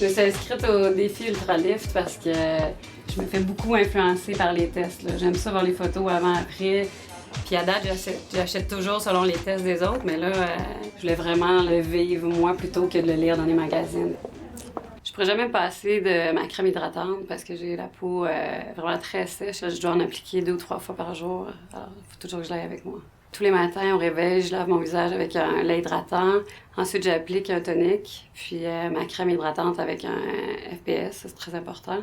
Je me suis inscrite au défi Ultralift parce que je me fais beaucoup influencer par les tests. J'aime ça voir les photos avant-après. Puis à date, j'achète toujours selon les tests des autres, mais là, je voulais vraiment le vivre moi plutôt que de le lire dans les magazines. Je pourrais jamais passer de ma crème hydratante parce que j'ai la peau vraiment très sèche. Je dois en appliquer 2 ou 3 fois par jour. Alors, il faut toujours que je l'aille avec moi. Tous les matins, au réveil, je lave mon visage avec un lait hydratant. Ensuite, j'applique un tonique, puis ma crème hydratante avec un FPS, c'est très important.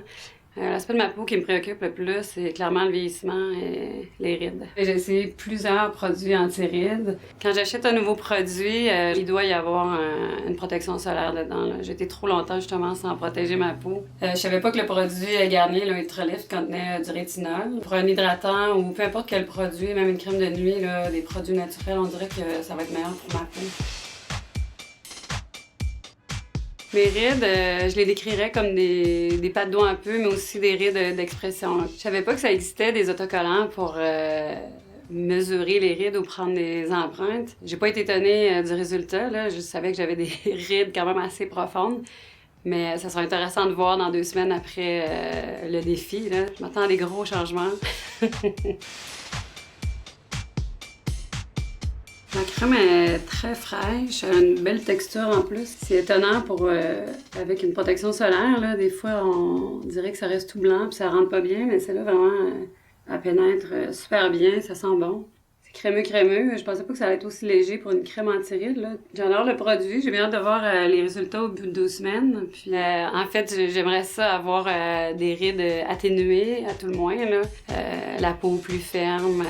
L'aspect de ma peau qui me préoccupe le plus, c'est clairement le vieillissement et les rides. J'ai essayé plusieurs produits anti-rides. Quand j'achète un nouveau produit, il doit y avoir une protection solaire dedans. J'ai été trop longtemps justement sans protéger ma peau. Je savais pas que le produit Garnier, Ultralift, contenait du rétinol. Pour un hydratant ou peu importe quel produit, même une crème de nuit, des produits naturels, on dirait que ça va être meilleur pour ma peau. Les rides, je les décrirais comme des pattes d'eau un peu, mais aussi des rides d'expression. Je savais pas que ça existait des autocollants pour mesurer les rides ou prendre des empreintes. J'ai pas été étonnée du résultat, là. Je savais que j'avais des rides quand même assez profondes. Mais ça sera intéressant de voir dans 2 semaines après le défi, là. Je m'attends à des gros changements. La crème est très fraîche, elle a une belle texture en plus. C'est étonnant avec une protection solaire, là, des fois on dirait que ça reste tout blanc puis ça rentre pas bien, mais celle-là vraiment, elle pénètre super bien, ça sent bon. C'est crémeux. Je pensais pas que ça allait être aussi léger pour une crème anti-rides, là. J'adore le produit, j'ai bien hâte de voir les résultats au bout de 2 semaines. Puis en fait, j'aimerais ça avoir des rides atténuées à tout le moins, là. La peau plus ferme,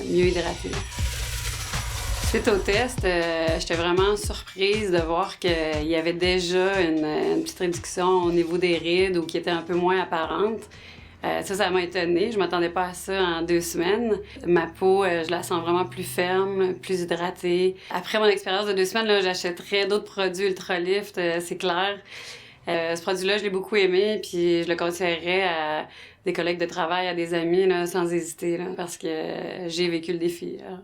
mieux hydratée. Suite au test, j'étais vraiment surprise de voir qu'il y avait déjà une petite réduction au niveau des rides ou qui était un peu moins apparente. Ça m'a étonnée. Je m'attendais pas à ça en 2 semaines. Ma peau, je la sens vraiment plus ferme, plus hydratée. Après mon expérience de 2 semaines, là, j'achèterais d'autres produits Ultralift, c'est clair. Ce produit-là, je l'ai beaucoup aimé, puis je le conseillerais à des collègues de travail, à des amis, là, sans hésiter, là, parce que j'ai vécu le défi, là.